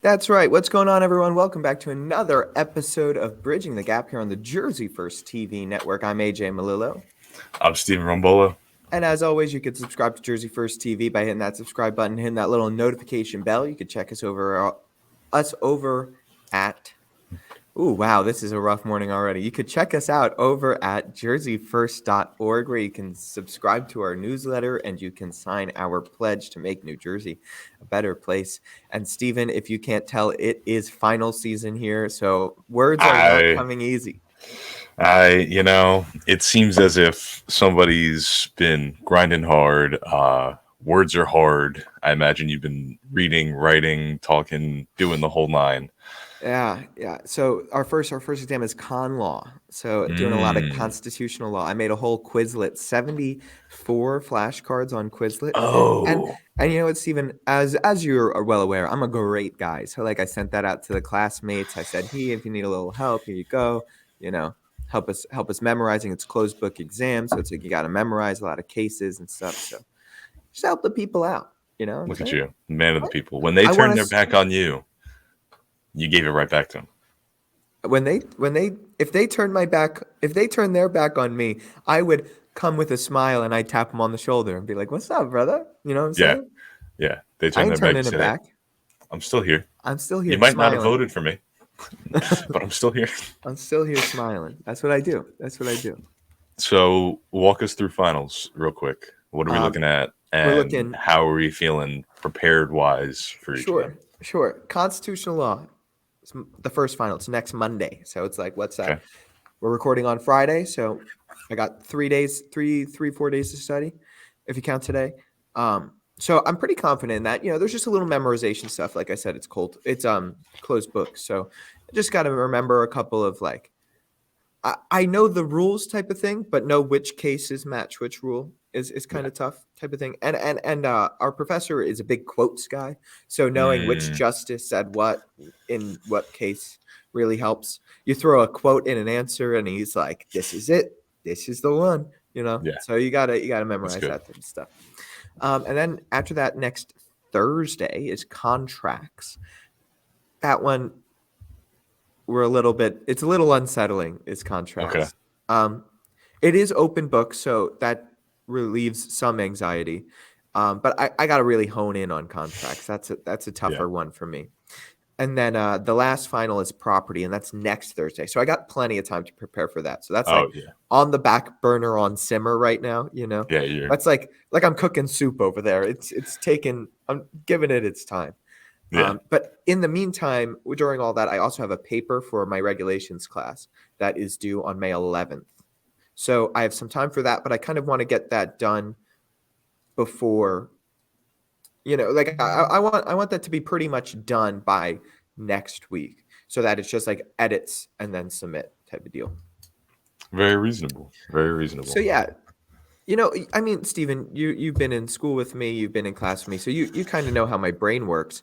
That's right. What's going on, everyone? Welcome back to another episode of Bridging the Gap here on the Jersey First TV network. I'm AJ Malillo. I'm Steven Rombolo. And as always, you can subscribe to Jersey First TV by hitting that subscribe button, hitting that little notification bell. You can check us over at Ooh, wow, this is a rough morning already. You could check us out over at jerseyfirst.org, where you can subscribe to our newsletter and you can sign our pledge to make New Jersey a better place. And Stephen, if you can't tell, it is final season here, so words are not I, coming easy. it seems as if somebody's been grinding hard. Words are hard. I imagine you've been reading, writing, talking, doing the whole nine. Yeah. So our first exam is con law. So doing a lot of constitutional law. I made a whole Quizlet, 74 flashcards on Quizlet. And Oh, and you know what, Stephen, as you are well aware, I'm a great guy. So like I sent that out to the classmates. I said, hey, if you need a little help, here you go. You know, help us memorizing. It's closed book exam. So it's like you got to memorize a lot of cases and stuff. So just help the people out. You know what I'm look at saying? you, man of the people. When they I turn want their to. back on you, you gave it right back to them. If they turn their back on me, I would come with a smile and I'd tap them on the shoulder and be like, "What's up, brother?" You know what I'm Yeah, saying? yeah. They I turn ain't their back. You turning it say, "Hey, back. I'm still here. I'm still You here might not have smiling. voted for me, but I'm still here." I'm still here smiling. That's what I do. That's what I do. So walk us through finals real quick. What are we Um, looking at, we're and looking. how are we feeling prepared wise for each of them? Sure. Constitutional law. It's the first final. It's next Monday. So it's like, what's Okay. that? We're recording on Friday, so I got 3 days, 4 days to study, if you count today. So I'm pretty confident in that. You know, there's just a little memorization stuff. Like I said, it's closed book. So I just got to remember a couple of like I know the rules type of thing, but know which cases match which rule is kind Yeah. of tough type of thing. And our professor is a big quotes guy, so knowing which Mm, justice said what in what case really helps. You throw a quote in an answer, and he's like, "This is it. This is the one." You know, yeah, so you gotta that's memorize good. that type of stuff. And then after that, next Thursday is contracts. That one it's a little unsettling is Okay. contracts. Um, it is open book, so that relieves some anxiety. But I got to really hone in on contracts. That's a Yeah. tougher one for me. And then the last final is property, and that's next Thursday. So I got plenty of time to prepare for that. So that's like Oh yeah. on the back burner on simmer right now. You know, Yeah. You're. that's like I'm cooking soup over there. I'm giving it its time. Yeah. But in the meantime, during all that, I also have a paper for my regulations class that is due on May 11th. So I have some time for that, but I kind of want to get that done before, like I want that to be pretty much done by next week, so that it's just like edits and then submit type of deal. Very reasonable. Very So reasonable. yeah, I mean, Stephen, you've been in school with me, you've been in class with me, so you kind of know how my brain works.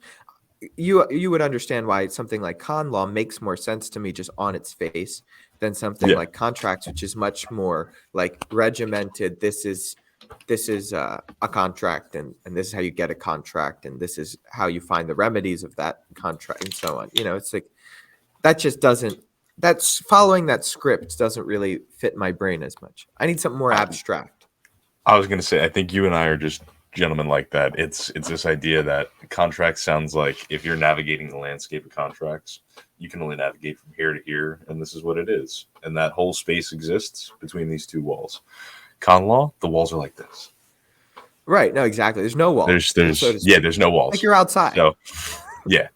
You would understand why something like con law makes more sense to me just on its face than something Yeah. like contracts, which is much more like regimented. This is a contract, and this is how you get a contract, and this is how you find the remedies of that contract, and so on. It's like that just doesn't. That's following that script doesn't really fit my brain as much. I need something more I, abstract. I was gonna say. I think you and I are just gentlemen like that. It's this idea that contract sounds like if you're navigating the landscape of contracts, you can only navigate from here to here, and this is what it is, and that whole space exists between these two walls. Con law, the walls are like this. Right? No, exactly. There's no walls, so to speak. There's no Like walls. you're outside. So yeah,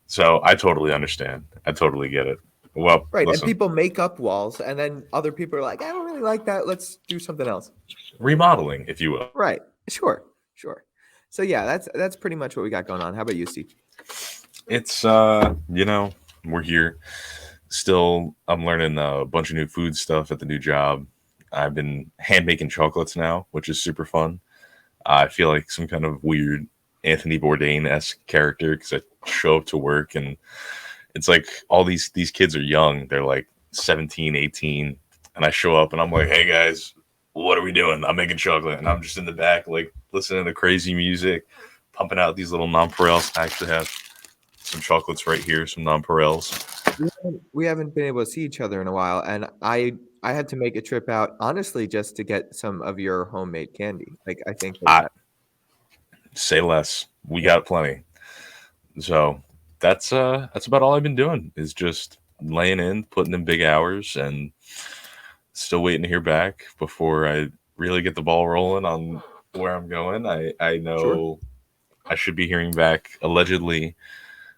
so I totally understand. I totally get it. Well, Right, and listen, people make up walls, and then other people are like, "I don't really like that. Let's do something else." remodeling, if you will. Right. Sure. So yeah, that's pretty much what we got going on. How about you, Steve? It's we're here. Still, I'm learning a bunch of new food stuff at the new job. I've been hand making chocolates now, which is super fun. I feel like some kind of weird Anthony Bourdain esque character because I show up to work and it's like all these kids are young. They're like 17, 18, and I show up and I'm like, hey guys, what are we doing? I'm making chocolate, and I'm just in the back like listening to crazy music, pumping out these little nonpareil snacks to have. some chocolates right here, some nonpareils. We haven't been able to see each other in a while, and I had to make a trip out honestly just to get some of your homemade candy. Like I think that I that say less. We yeah, got plenty. So that's about all I've been doing is just laying in, putting in big hours, and still waiting to hear back before I really get the ball rolling on where I'm going. I sure. know I should be hearing back allegedly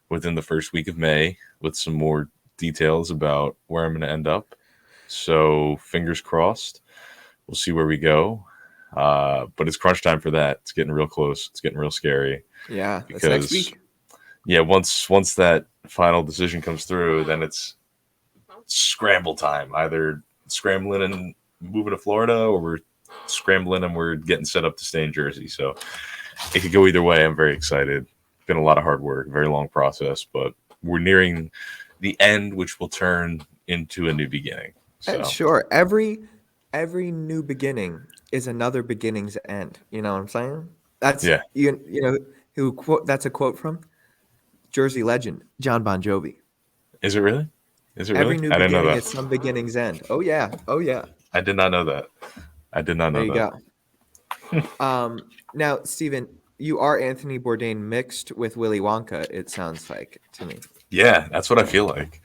within the first week of May with some more details about where I'm going to end up. So fingers crossed. We'll see where we go. But it's crunch time for that. It's getting real close. It's getting real scary Yeah, that's next because week. yeah, once that final decision comes through, then it's scramble time. Either scrambling and moving to Florida, or we're scrambling and we're getting set up to stay in Jersey. So it could go either way. I'm very excited. Been a lot of hard work, very long process, but we're nearing the end, which will turn into a new beginning. So Sure. Every new beginning is another beginning's end. You know what I'm saying? That's yeah, you know who quote that's a quote from Jersey legend John Bon Jovi. is it really? Is it Every really? new I didn't know beginning that. is some beginning's end. Oh yeah. Oh yeah. I did not know that. I did not There know you that. go. Now, Stephen, you are Anthony Bourdain mixed with Willy Wonka, it sounds like to me. Yeah, that's what I feel like.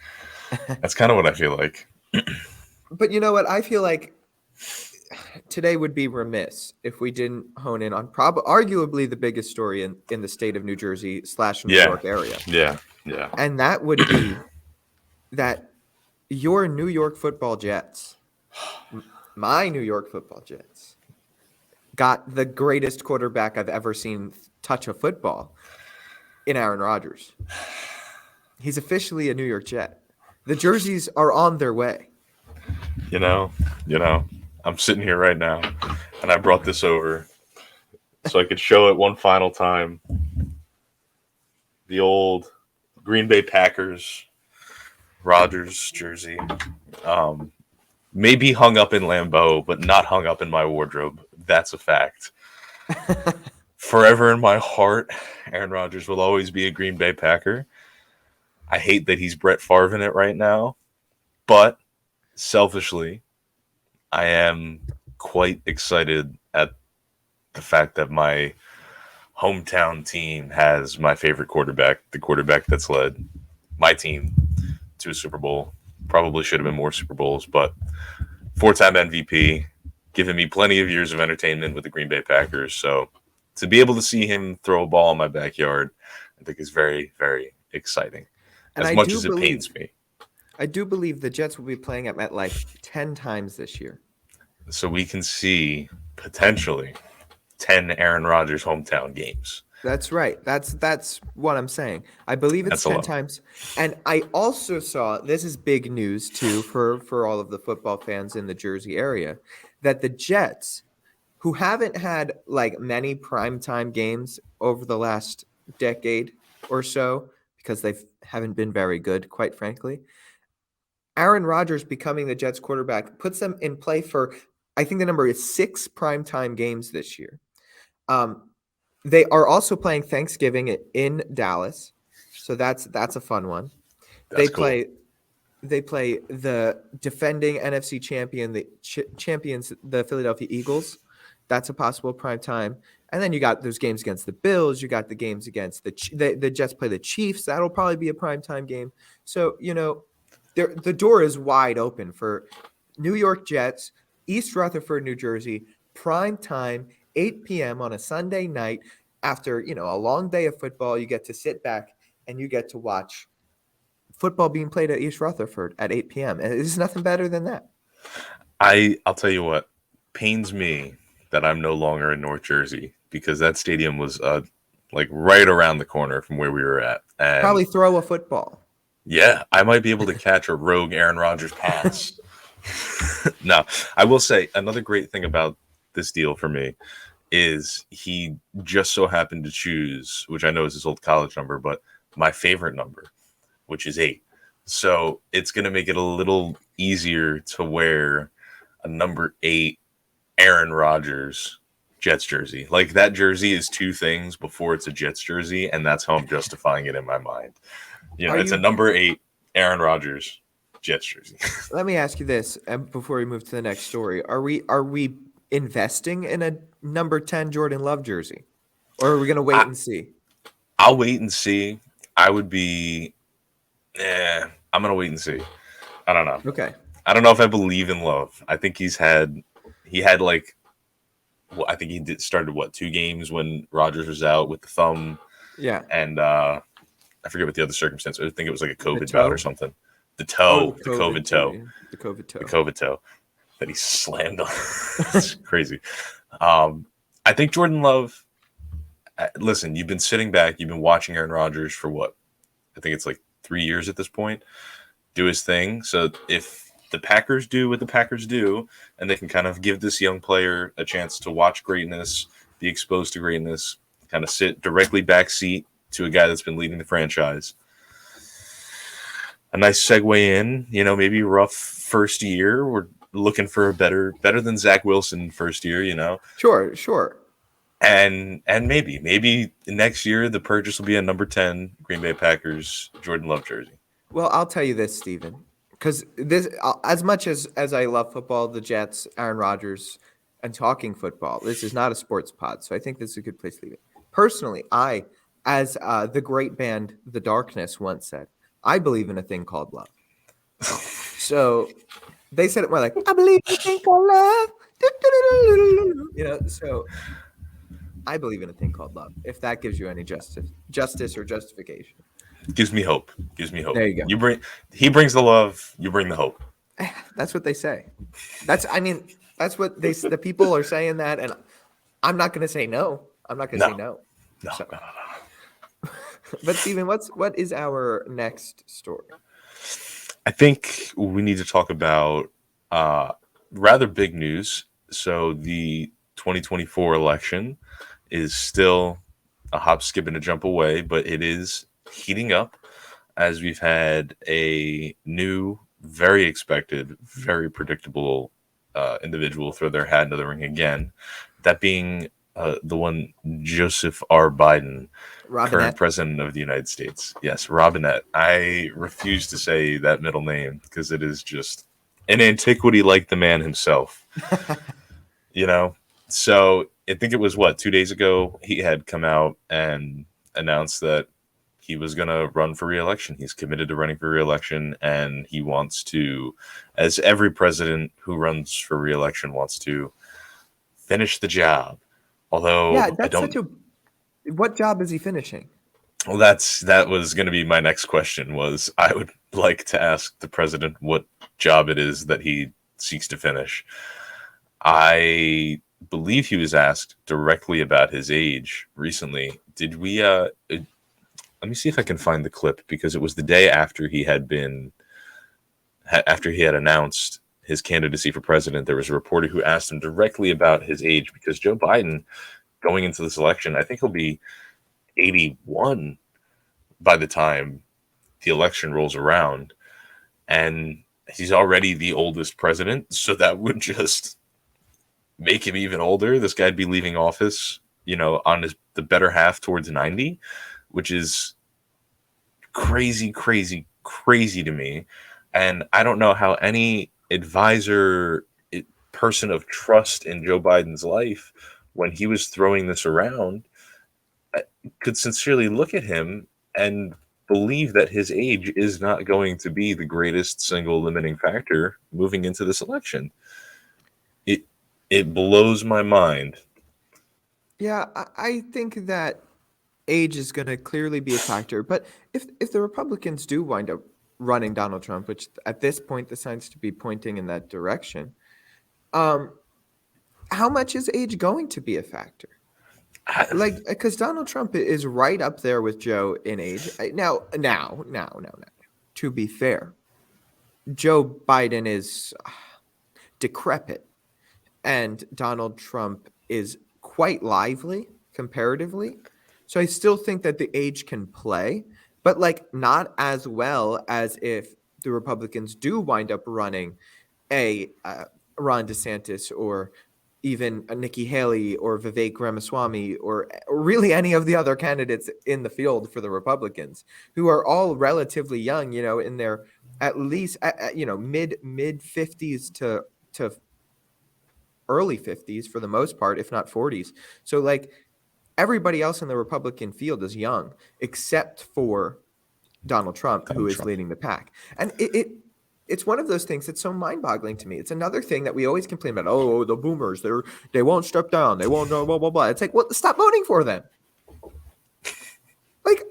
That's kind of what I feel like. But you know what? I feel like today would be remiss if we didn't hone in on arguably the biggest story in the state of New Jersey slash New Yeah, York area. yeah, yeah. And that would be that your New York football Jets, my New York football Jets, got the greatest quarterback I've ever seen touch a football in Aaron Rodgers. He's officially a New York Jet. The jerseys are on their way. You know, you know. I'm sitting here right now, and I brought this over so I could show it one final time. The old Green Bay Packers Rodgers jersey. Um, Maybe hung up in Lambeau, but not hung up in my wardrobe. That's a fact. Forever in my heart, Aaron Rodgers will always be a Green Bay Packer. I hate that he's Brett Favre in it right now, but selfishly, I am quite excited at the fact that my hometown team has my favorite quarterback, the quarterback that's led my team to a Super Bowl. Probably should have been more Super Bowls, but four-time MVP, giving me plenty of years of entertainment with the Green Bay Packers. So to be able to see him throw a ball in my backyard, I think is very, very exciting. And As much as it pains me. I do believe the Jets will be playing at MetLife 10 times this year. So we can see potentially 10 Aaron Rodgers hometown games. That's right. That's what I'm saying. I believe it's That's a 10 lot. times. And I also saw, this is big news too for all of the football fans in the Jersey area, that the Jets, who haven't had like many primetime games over the last decade or so, because they haven't been very good, quite frankly. Aaron Rodgers becoming the Jets quarterback puts them in play for, I think the number is 6 primetime games this year. Um, they are also playing Thanksgiving in Dallas, so that's a fun one. They That's cool. play they play the defending NFC champion, the champions, the Philadelphia Eagles. That's a possible prime time. And then you got those games against the Bills. You got the games against the Jets play the Chiefs. That'll probably be a prime time game. So the door is wide open for New York Jets, East Rutherford, New Jersey, prime time, 8 p.m. on a Sunday night after a long day of football. You get to sit back and you get to watch football being played at East Rutherford at 8 p.m. And there's nothing better than that. I'll tell you what pains me that I'm no longer in North Jersey because that stadium was like right around the corner from where we were at. And Probably throw a football. yeah, I might be able to catch a rogue Aaron Rodgers pass. No, I will say another great thing about this deal for me is he just so happened to choose, which I know is his old college number, but my favorite number, which is 8. So it's going to make it a little easier to wear a number 8 Aaron Rodgers Jets jersey. Like that jersey is two things before it's a Jets jersey, and that's how I'm justifying it in my mind. You know, Are it's a you? number 8 Aaron Rodgers Jets jersey. Let me ask you this before we move to the next story. Are we investing in a number 10 Jordan Love jersey, or are we gonna wait I, and see? I'll wait and see. I would be. I'm gonna wait and see. I don't know. Okay. I don't know if I believe in Love. I think he had like well, I think he did started what 2 games when Rodgers was out with the thumb, Yeah. and I forget what the other circumstance. I think it was like a The COVID bout or toe. something. Oh, the The COVID COVID toe. toe, Yeah. The COVID the toe. COVID toe that he slammed on. It's crazy. Um, I think Jordan Love. Listen, you've been sitting back, you've been watching Aaron Rodgers for what? I think it's like 3 years at this point. Do his thing. So if the Packers do what the Packers do, and they can kind of give this young player a chance to watch greatness, be exposed to greatness, kind of sit directly backseat to a guy that's been leading the franchise. A nice segue in, maybe rough first year. We're looking for a better than Zach Wilson first year, Sure, sure. and maybe next year the purchase will be a number 10 Green Bay Packers Jordan Love jersey. Well, I'll tell you this, Steven, because this, as much as I love football, the Jets, Aaron Rodgers, and talking football, this is not a sports pod, so I think this is a good place to leave it. Personally, as the great band The Darkness once said, I believe in a thing called love. So they said it more like, I believe in a thing called love. So I believe in a thing called love. If that gives you any justice or justification. Gives me hope. Gives me hope. There you go. He brings the love. You bring the hope. That's what they say. That's what the people are saying that, and I'm not going to say no. I'm not going to say No, no. no, So, no. but Steven, what is our next story? I think we need to talk about rather big news. So the 2024 election is still a hop, skip, and a jump away, but it is heating up as we've had a new, very expected, very predictable individual throw their hat into the ring again. That being the one Joseph R. Biden, current Robinette. president of the United States. Yes, Robinette. I refuse to say that middle name because it is just an antiquity like the man himself. You know, so I think it was 2 days ago he had come out and announced that he was going to run for re-election. He's committed to running for re-election, and he wants to, as every president who runs for re-election wants to, finish the job. Yeah, Although I that's such don't. a. What job is he finishing? Well, that was going to be my next question. Was I would like to ask the president what job it is that he seeks to finish. I believe he was asked directly about his age recently. Did we? Let me see if I can find the clip because it was the day after after he had announced his candidacy for president. There was a reporter who asked him directly about his age because Joe Biden, going into this election, I think he'll be 81 by the time the election rolls around, and he's already the oldest president. So that would just make him even older. This guy'd be leaving office, on the better half towards 90, which is crazy, crazy, crazy to me. And I don't know how any advisor, person of trust in Joe Biden's life, when he was throwing this around, could sincerely look at him and believe that his age is not going to be the greatest single limiting factor moving into this election. It it blows my mind. Yeah, I think that age is going to clearly be a factor. But if the Republicans do wind up running Donald Trump, which at this point the signs to be pointing in that direction, um, how much is age going to be a factor? Like, because Donald Trump is right up there with Joe in age. Now. To be fair, Joe Biden is decrepit, and Donald Trump is quite lively comparatively. So I still think that the age can play, but like not as well as if the Republicans do wind up running a Ron DeSantis or even Nikki Haley or Vivek Ramaswamy or really any of the other candidates in the field for the Republicans, who are all relatively young, in their at least mid 50s to early 50s for the most part, if not 40s. So like everybody else in the Republican field is young except for Donald Trump, who Donald is Trump. leading the pack. And it's one of those things that's so mind-boggling to me. It's another thing that we always complain about. Oh, the boomers, they won't step down. They won't blah blah blah. It's like, well, stop voting for them. Like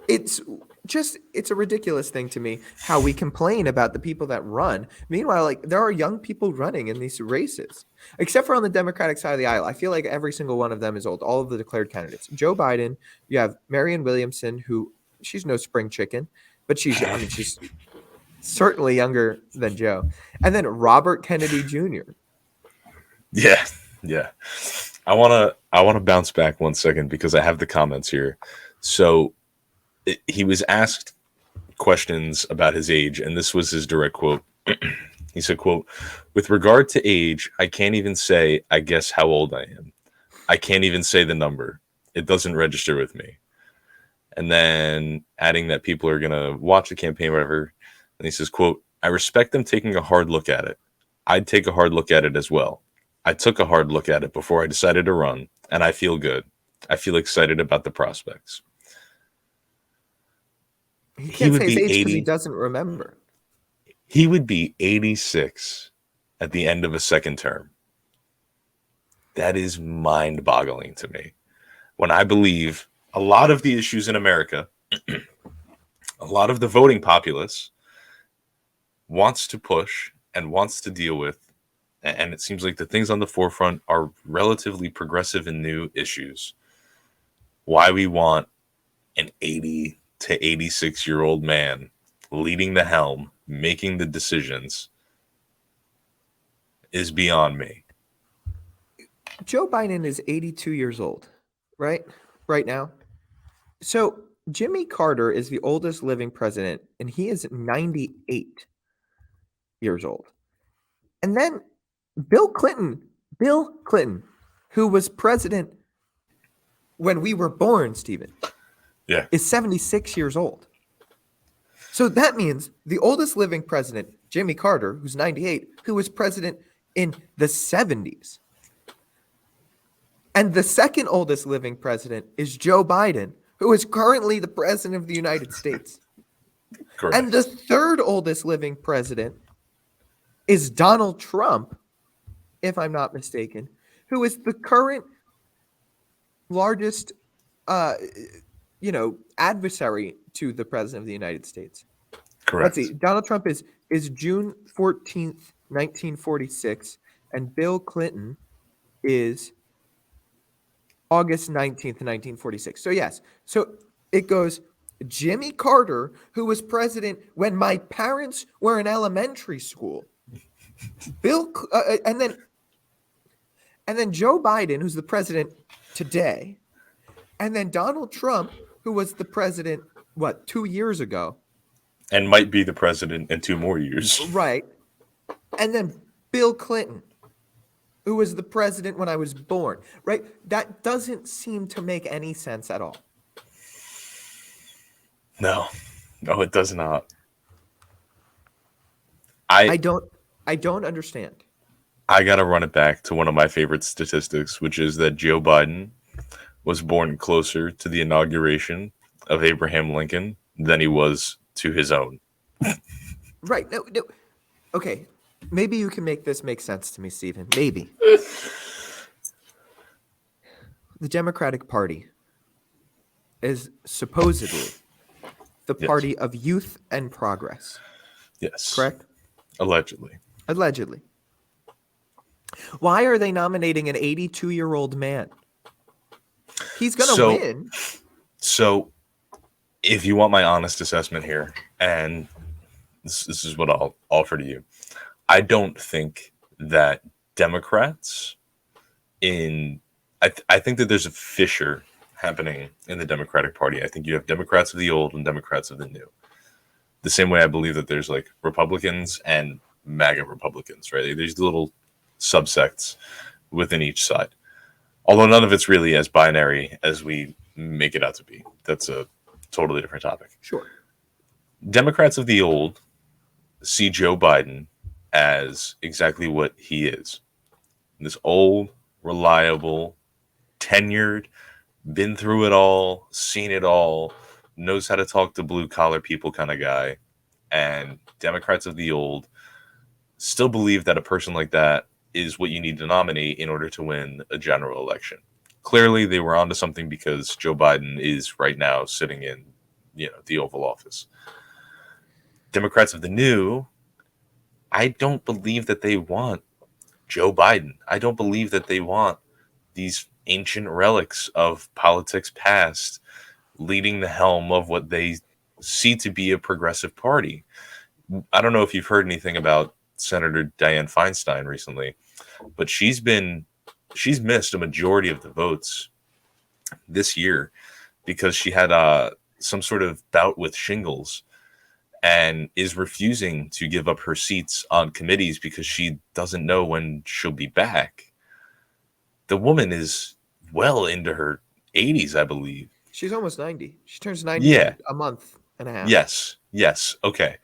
it's it's a ridiculous thing to me how we complain about the people that run. Meanwhile, like there are young people running in these races, except for on the Democratic side of the aisle. I feel like every single one of them is old. All of the declared candidates. Joe Biden, you have Marianne Williamson, who she's no spring chicken, but she's certainly younger than Joe. And then Robert Kennedy Jr. Yeah, yeah. I wanna bounce back 1 second because I have the comments here. So he was asked questions about his age, and this was his direct quote. He said, quote, "With regard to age, I can't even say, I guess, how old I am. I can't even say the number. It doesn't register with me." And then adding that people are going to watch the campaign, whatever. And he says, quote, "I respect them taking a hard look at it. I'd take a hard look at it as well. I took a hard look at it before I decided to run, and I feel good. I feel excited about the prospects." He He can't would say his be age because he 80. doesn't remember. He would be 86 at the end of a second term. That is mind-boggling to me. When I believe a lot of the issues in America, a lot of the voting populace wants to push and wants to deal with, and it seems like the things on the forefront are relatively progressive and new issues. Why we want an 80 to 86-year-old man leading the helm, making the decisions, is beyond me. Joe Biden is 82 years old, right? Right now. So Jimmy Carter is the oldest living president, and he is 98 years old. And then Bill Clinton, who was president when we were born, Stephen, Yeah, is 76 years old. So that means the oldest living president, Jimmy Carter, who's 98, who was president in the 70s. And the second oldest living president is Joe Biden, who is currently the president of the United States. correct. And the third oldest living president is Donald Trump, if I'm not mistaken, who is the current largest adversary to the president of the United States. Correct. Let's see. Donald Trump is June 14th, 1946, and Bill Clinton is August 19th, 1946. So yes. So it goes Jimmy Carter, who was president when my parents were in elementary school. And then Joe Biden, who's the president today, and then Donald Trump, who was the president 2 years ago, And might be the president in 2 more years. right? And then Bill Clinton, who was the president when I was born, right? That doesn't seem to make any sense at all. No, it does not. I don't understand. I got to run it back to one of my favorite statistics, which is that Joe Biden was born closer to the inauguration of Abraham Lincoln than he was to his own. Right. No. Okay. Maybe you can make this make sense to me, Stephen. Maybe. The Democratic Party is supposedly the Yes. party of youth and progress. Yes. Correct? Allegedly. Allegedly. Why are they nominating an 82-year-old man? He's going to win. So, if you want my honest assessment here, and this is what I'll offer to you, I don't think that Democrats I think that there's a fissure happening in the Democratic Party. I think you have Democrats of the old and Democrats of the new. The same way I believe that there's like Republicans and MAGA Republicans, right? There's little subsects within each side. Although none of it's really as binary as we make it out to be. That's a totally different topic. Sure. Democrats of the old see Joe Biden as exactly what he is, this old, reliable, tenured, been through it all, seen it all, knows how to talk to blue collar people kind of guy. And Democrats of the old still believe that a person like that is what you need to nominate in order to win a general election. Clearly, they were onto something because Joe Biden is right now sitting in, the Oval Office. Democrats of the new, I don't believe that they want Joe Biden. I don't believe that they want these ancient relics of politics past leading the helm of what they see to be a progressive party. I don't know if you've heard anything about Senator Dianne Feinstein recently, but she's missed a majority of the votes this year because she had some sort of bout with shingles and is refusing to give up her seats on committees because she doesn't know when she'll be back. The woman is well into her 80s, I believe. She's almost 90. She turns 90 Yeah. in a month and a half. Yes. Okay.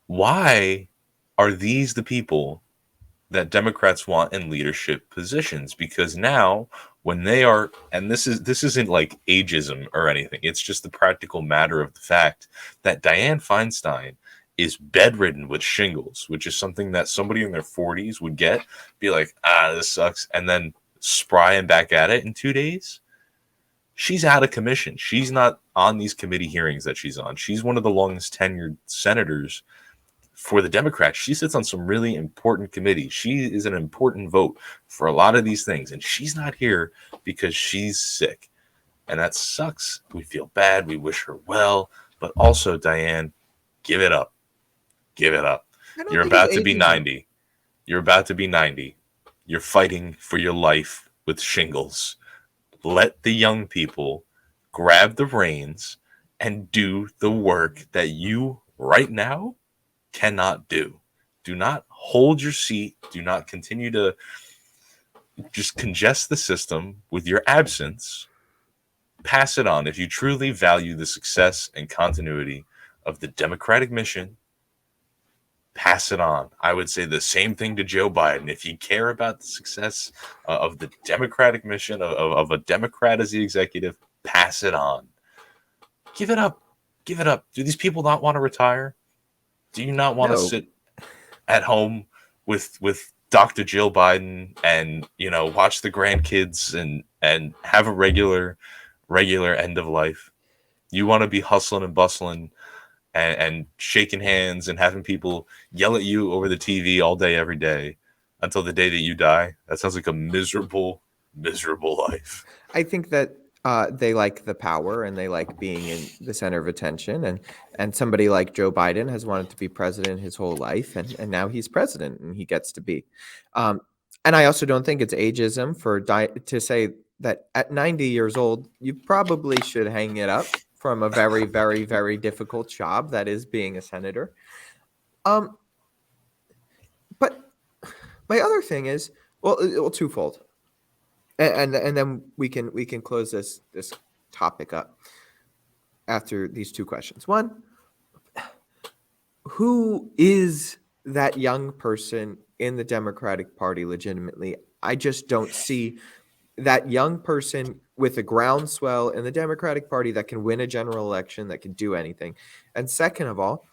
Why are these the people that Democrats want in leadership positions? Because now when they are, and this isn't like ageism or anything, it's just the practical matter of the fact that Dianne Feinstein is bedridden with shingles, which is something that somebody in their 40s would be like, this sucks, and then spry and back at it in 2 days. She's out of commission. She's not on these committee hearings that she's on. She's one of the longest tenured senators for the Democrats. She sits on some really important committees. She is an important vote for a lot of these things, and she's not here because she's sick. And that sucks. We feel bad. We wish her well. But also, Dianne, give it up. Give it up. You're about to be 90. You're about to be 90. You're fighting for your life with shingles. Let the young people grab the reins and do the work that you right now cannot do. Do not hold your seat. Do not continue to just congest the system with your absence. Pass it on. If you truly value the success and continuity of the Democratic mission, pass it on. I would say the same thing to Joe Biden. If you care about the success of the Democratic mission, of a Democrat as the executive, pass it on. Give it up. Give it up. Do these people not want to retire? Do you not want to sit at home with Dr. Jill Biden and, watch the grandkids and have a regular end of life? You want to be hustling and bustling and shaking hands and having people yell at you over the TV all day, every day until the day that you die? That sounds like a miserable, miserable life. I think that they like the power and they like being in the center of attention. And somebody like Joe Biden has wanted to be president his whole life. And now he's president and he gets to be. And I also don't think it's ageism to say that at 90 years old, you probably should hang it up from a very, very, very difficult job that is being a senator. But my other thing is, well, twofold. And then we can close this topic up after these two questions. One, who is that young person in the Democratic Party legitimately? I just don't see that young person with a groundswell in the Democratic Party that can win a general election, that can do anything. And second of all,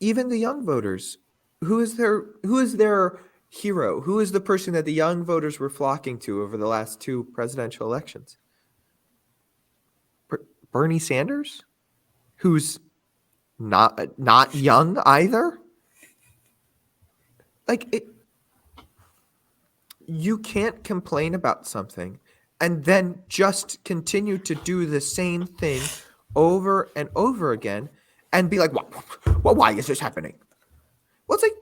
even the young voters, who is their hero? Who is the person that the young voters were flocking to over the last two presidential elections? Bernie Sanders, who's not young either. You can't complain about something and then just continue to do the same thing over and over again and be like, well, why is this happening? Well, it's like,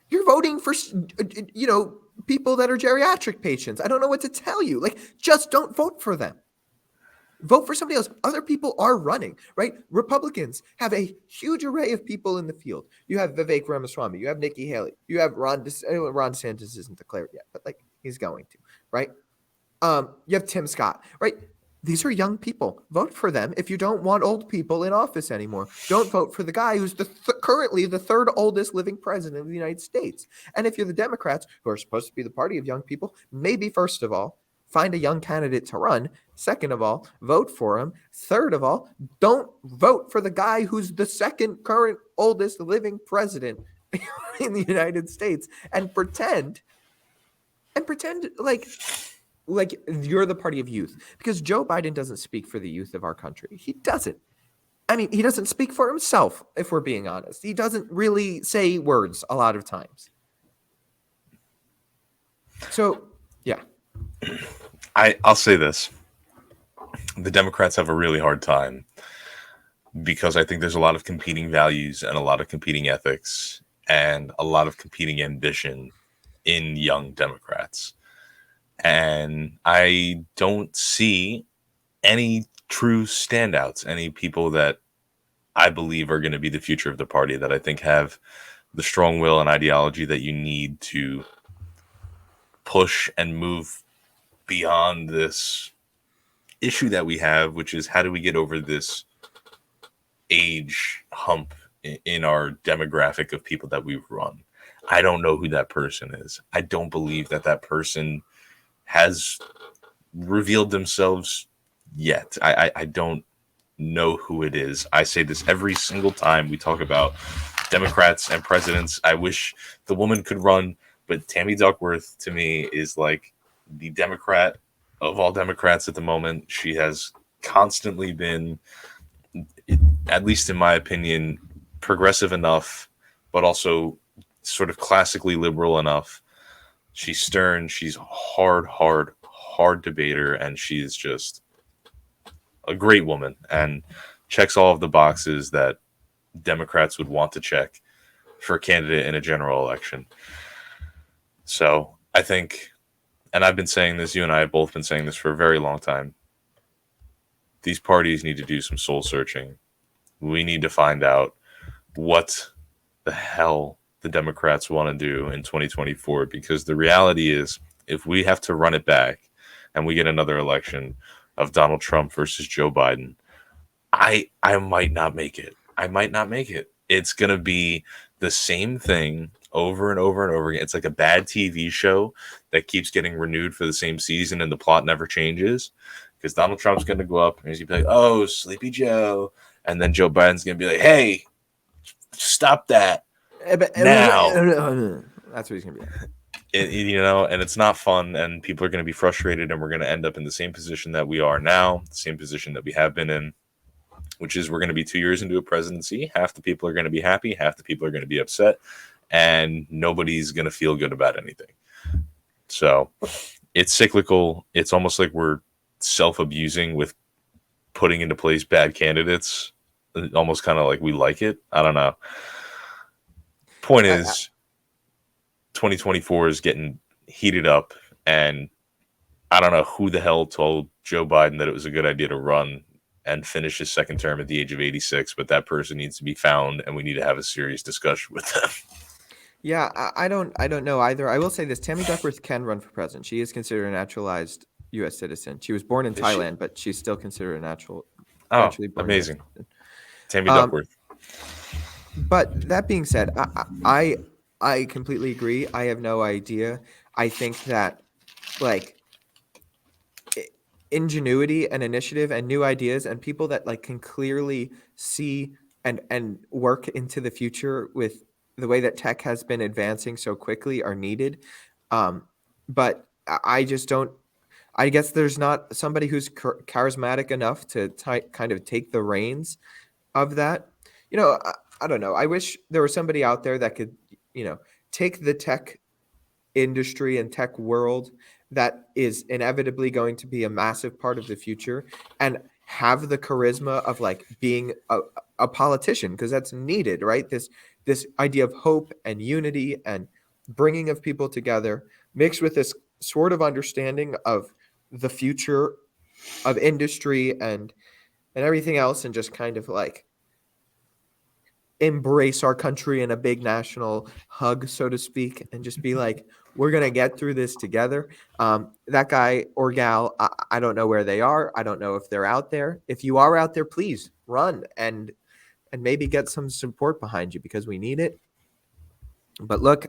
you're voting for, people that are geriatric patients. I don't know what to tell you. Just don't vote for them. Vote for somebody else. Other people are running, right? Republicans have a huge array of people in the field. You have Vivek Ramaswamy, you have Nikki Haley, you have Ron DeSantis isn't declared yet, but like he's going to, right? You have Tim Scott, right? These are young people. Vote for them if you don't want old people in office anymore. Don't vote for the guy who's currently the third oldest living president of the United States. And if you're the Democrats, who are supposed to be the party of young people, maybe first of all, find a young candidate to run. Second of all, vote for him. Third of all, don't vote for the guy who's the second current oldest living president in the United States and pretend like you're the party of youth, because Joe Biden doesn't speak for the youth of our country. He doesn't. I mean, he doesn't speak for himself, if we're being honest. He doesn't really say words a lot of times. So, yeah. I'll say this. The Democrats have a really hard time because I think there's a lot of competing values and a lot of competing ethics and a lot of competing ambition in young Democrats. And I don't see any true standouts, any people that I believe are going to be the future of the party, that I think have the strong will and ideology that you need to push and move beyond this issue that we have, which is how do we get over this age hump in our demographic of people that we've run. I don't know who that person is. I don't believe that person has revealed themselves yet. I don't know who it is. I say this every single time we talk about Democrats and presidents. I wish the woman could run, but Tammy Duckworth to me is like the Democrat of all Democrats at the moment. She has constantly been, at least in my opinion, progressive enough, but also sort of classically liberal enough. She's stern. She's hard debater, and she's just a great woman and checks all of the boxes that Democrats would want to check for a candidate in a general election. So I think, and I've been saying this, you and I have both been saying this for a very long time, these parties need to do some soul searching. We need to find out what the hell the Democrats want to do in 2024, because the reality is, if we have to run it back and we get another election of Donald Trump versus Joe Biden, I might not make it. I might not make it. It's going to be the same thing over and over and over again. It's like a bad TV show that keeps getting renewed for the same season and the plot never changes, because Donald Trump's going to go up and he's going to be like, oh, Sleepy Joe. And then Joe Biden's going to be like, hey, stop that now. That's what he's going to be like. And it's not fun, and people are going to be frustrated, and we're going to end up in the same position that we are now, the same position that we have been in, which is we're going to be 2 years into a presidency. Half the people are going to be happy, half the people are going to be upset, and nobody's going to feel good about anything. So it's cyclical. It's almost like we're self-abusing with putting into place bad candidates, almost kind of like we like it. I don't know. Point is, 2024 is getting heated up, and I don't know who the hell told Joe Biden that it was a good idea to run and finish his second term at the age of 86, but that person needs to be found, and we need to have a serious discussion with them. Yeah, I don't know either. I will say this: Tammy Duckworth can run for president. She is considered a naturalized U.S. citizen. She was born in Thailand, but she's still considered a naturally born amazing. US citizen. Tammy Duckworth. But that being said, I completely agree. I have no idea. I think that like ingenuity and initiative and new ideas and people that like can clearly see and work into the future with the way that tech has been advancing so quickly are needed. But I just don't. I guess there's not somebody who's charismatic enough to kind of take the reins of that. I don't know. I wish there was somebody out there that could, take the tech industry and tech world that is inevitably going to be a massive part of the future and have the charisma of like being a politician, because that's needed, right? This idea of hope and unity and bringing of people together mixed with this sort of understanding of the future of industry and everything else, and just kind of like embrace our country in a big national hug, so to speak, and just be like, we're going to get through this together. That guy or gal, I don't know where they are. I don't know if they're out there. If you are out there, please run and maybe get some support behind you, because we need it. But look,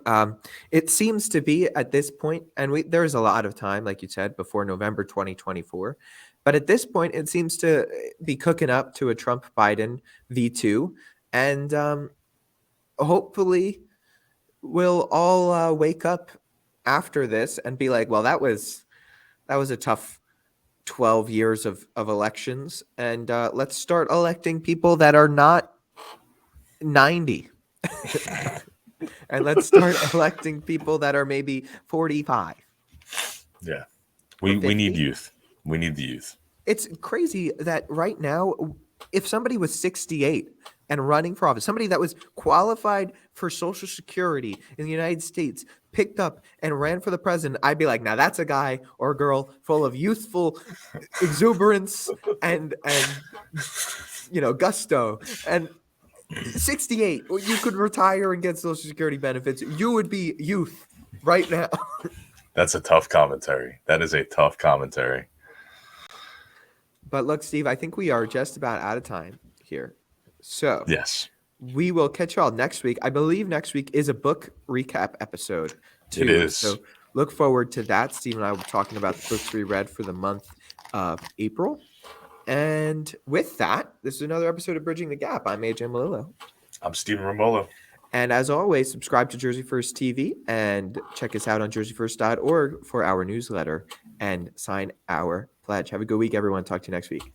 it seems to be at this point, and there's a lot of time, like you said, before November 2024. But at this point, it seems to be cooking up to a Trump Biden V2. And hopefully, we'll all wake up after this and be like, well, that was a tough 12 years of elections. And let's start electing people that are not 90. And let's start electing people that are maybe 45. Yeah. Or We need 50. youth. We need the youth. It's crazy that right now, if somebody was 68 and running for office, somebody that was qualified for Social Security in the United States, picked up and ran for the president, I'd be like, now that's a guy or a girl full of youthful exuberance and gusto. And 68, you could retire and get Social Security benefits. You would be youth right now. That's a tough commentary. That is a tough commentary. But look, Steve, I think we are just about out of time here. So yes, we will catch y'all next week. I believe next week is a book recap episode too. It is. So look forward to that. Steve and I will be talking about the books we read for the month of April. And with that, this is another episode of Bridging the Gap. I'm AJ Malillo. I'm Stephen Romolo. And as always, subscribe to Jersey First TV and check us out on jerseyfirst.org for our newsletter and sign our pledge. Have a good week, everyone. Talk to you next week.